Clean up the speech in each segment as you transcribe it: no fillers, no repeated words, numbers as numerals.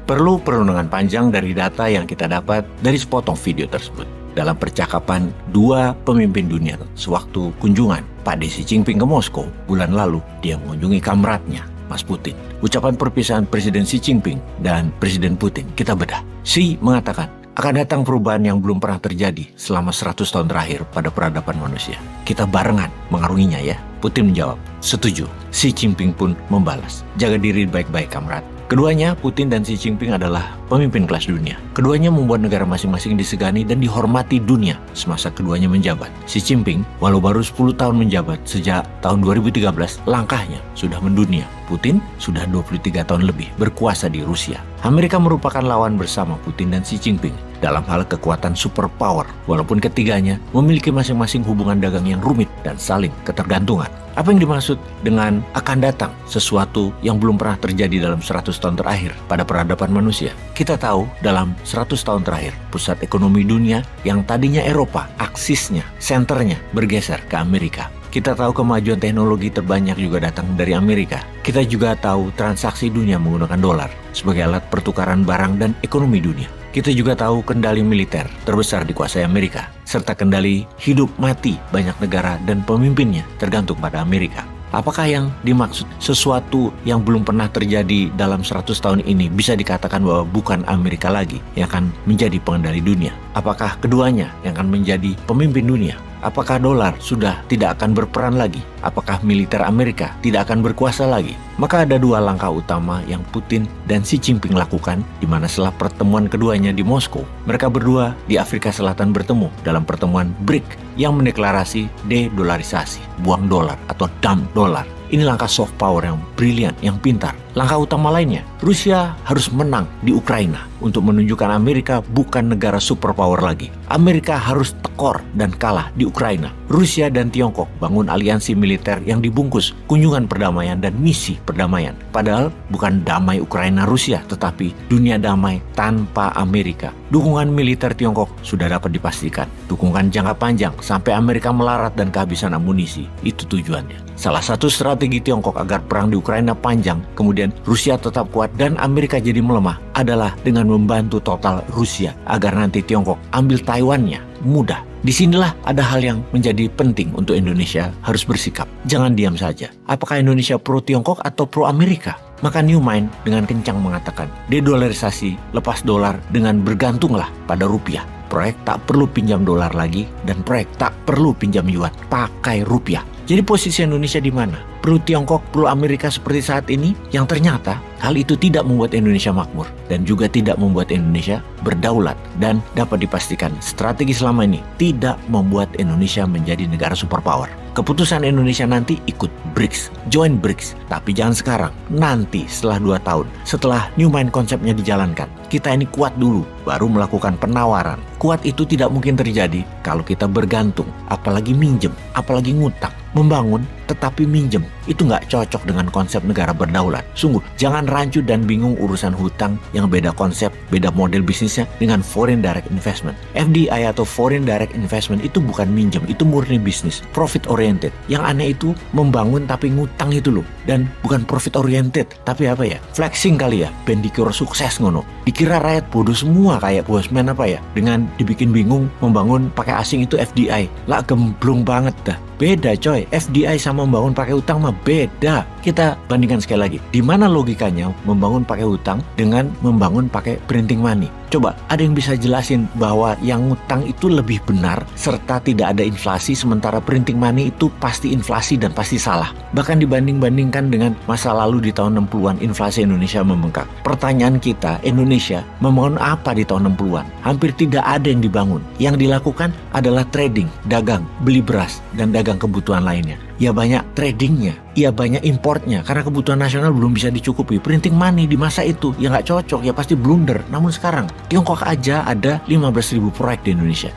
Perlu perenungan panjang dari data yang kita dapat dari sepotong video tersebut. Dalam percakapan dua pemimpin dunia sewaktu kunjungan Pak Xi Jinping ke Moskow bulan lalu, dia mengunjungi kamratnya, Mas Putin. Ucapan perpisahan Presiden Xi Jinping dan Presiden Putin kita bedah. Xi mengatakan, akan datang perubahan yang belum pernah terjadi selama 100 tahun terakhir pada peradaban manusia. Kita barengan mengarunginya ya. Putin menjawab, setuju. Xi Jinping pun membalas, jaga diri baik-baik kamrat. Keduanya, Putin dan Xi Jinping adalah pemimpin kelas dunia. Keduanya membuat negara masing-masing disegani dan dihormati dunia semasa keduanya menjabat. Xi Jinping, walau baru 10 tahun menjabat sejak tahun 2013, langkahnya sudah mendunia. Putin sudah 23 tahun lebih berkuasa di Rusia. Amerika merupakan lawan bersama Putin dan Xi Jinping dalam hal kekuatan superpower, walaupun ketiganya memiliki masing-masing hubungan dagang yang rumit dan saling ketergantungan. Apa yang dimaksud dengan akan datang sesuatu yang belum pernah terjadi dalam 100 tahun terakhir pada peradaban manusia? Kita tahu dalam 100 tahun terakhir, pusat ekonomi dunia yang tadinya Eropa, aksisnya, senternya bergeser ke Amerika. Kita tahu kemajuan teknologi terbanyak juga datang dari Amerika. Kita juga tahu transaksi dunia menggunakan dolar sebagai alat pertukaran barang dan ekonomi dunia. Kita juga tahu kendali militer terbesar dikuasai Amerika, serta kendali hidup mati banyak negara dan pemimpinnya tergantung pada Amerika. Apakah yang dimaksud sesuatu yang belum pernah terjadi dalam 100 tahun ini bisa dikatakan bahwa bukan Amerika lagi yang akan menjadi pengendali dunia? Apakah keduanya yang akan menjadi pemimpin dunia? Apakah dolar sudah tidak akan berperan lagi? Apakah militer Amerika tidak akan berkuasa lagi? Maka ada dua langkah utama yang Putin dan Xi Jinping lakukan, di mana setelah pertemuan keduanya di Moskow, mereka berdua di Afrika Selatan bertemu dalam pertemuan BRIC yang mendeklarasi de-dolarisasi, buang dolar atau dump dolar. Ini langkah soft power yang brilian, yang pintar. Langkah utama lainnya, Rusia harus menang di Ukraina untuk menunjukkan Amerika bukan negara superpower lagi. Amerika harus tekor dan kalah di Ukraina. Rusia dan Tiongkok bangun aliansi militer yang dibungkus kunjungan perdamaian dan misi perdamaian. Padahal bukan damai Ukraina-Rusia, tetapi dunia damai tanpa Amerika. Dukungan militer Tiongkok sudah dapat dipastikan. Dukungan jangka panjang sampai Amerika melarat dan kehabisan amunisi. Itu tujuannya. Salah satu strategi Tiongkok agar perang di Ukraina panjang, kemudian Rusia tetap kuat dan Amerika jadi melemah, adalah dengan membantu total Rusia agar nanti Tiongkok ambil Taiwannya mudah. Disinilah ada hal yang menjadi penting untuk Indonesia harus bersikap. Jangan diam saja. Apakah Indonesia pro Tiongkok atau pro Amerika? Maka Newmind dengan kencang mengatakan, dedolarisasi, lepas dolar dengan bergantunglah pada rupiah. Proyek tak perlu pinjam dolar lagi dan proyek tak perlu pinjam yuan, pakai rupiah. Jadi posisi Indonesia di mana? Perlu Tiongkok, perlu Amerika seperti saat ini? Yang ternyata hal itu tidak membuat Indonesia makmur dan juga tidak membuat Indonesia berdaulat, dan dapat dipastikan strategi selama ini tidak membuat Indonesia menjadi negara superpower. Keputusan Indonesia nanti ikut BRICS, join BRICS, tapi jangan sekarang, nanti setelah 2 tahun, setelah Newmind konsepnya dijalankan. Kita ini kuat dulu, baru melakukan penawaran. Kuat itu tidak mungkin terjadi kalau kita bergantung, apalagi minjem, apalagi ngutang. Membangun tetapi minjem, itu nggak cocok dengan konsep negara berdaulat. Sungguh, jangan rancu dan bingung urusan hutang yang beda konsep, beda model bisnisnya dengan foreign direct investment. FDI atau foreign direct investment itu bukan minjem, itu murni bisnis, profit oriented. Yang aneh itu membangun tapi ngutang itu loh, dan bukan profit oriented, tapi apa ya, flexing kali ya, ben dikira sukses ngono. Dikira rakyat bodoh semua kayak bosman apa ya, dengan dibikin bingung membangun pakai asing itu FDI. Lah gemblong banget dah. Beda coy, FDI sama membangun pakai utang mah beda. Kita bandingkan sekali lagi, di mana logikanya membangun pakai utang dengan membangun pakai printing money? Coba, ada yang bisa jelasin bahwa yang ngutang itu lebih benar serta tidak ada inflasi, sementara printing money itu pasti inflasi dan pasti salah. Bahkan dibanding-bandingkan dengan masa lalu di tahun 60-an, inflasi Indonesia membengkak. Pertanyaan kita, Indonesia membangun apa di tahun 60-an? Hampir tidak ada yang dibangun. Yang dilakukan adalah trading, dagang, beli beras, dan dagang kebutuhan lainnya. Ya banyak tradingnya, ya banyak importnya, karena kebutuhan nasional belum bisa dicukupi. Printing money di masa itu ya nggak cocok, ya pasti blunder. Namun sekarang Tiongkok aja ada 15.000 proyek di Indonesia.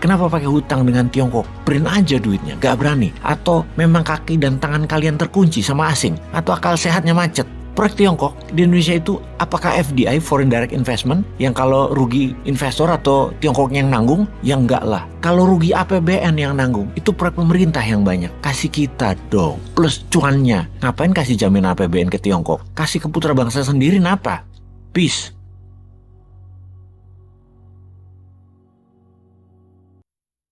Kenapa pakai hutang dengan Tiongkok? Print aja duitnya, gak berani. Atau memang kaki dan tangan kalian terkunci sama asing? Atau akal sehatnya macet? Proyek Tiongkok di Indonesia itu apakah FDI, Foreign Direct Investment, yang kalau rugi investor atau Tiongkok yang nanggung? Ya enggak lah. Kalau rugi APBN yang nanggung, itu proyek pemerintah yang banyak. Kasih kita dong, plus cuannya. Ngapain kasih jaminan APBN ke Tiongkok? Kasih ke putra bangsa sendiri, kenapa? Peace.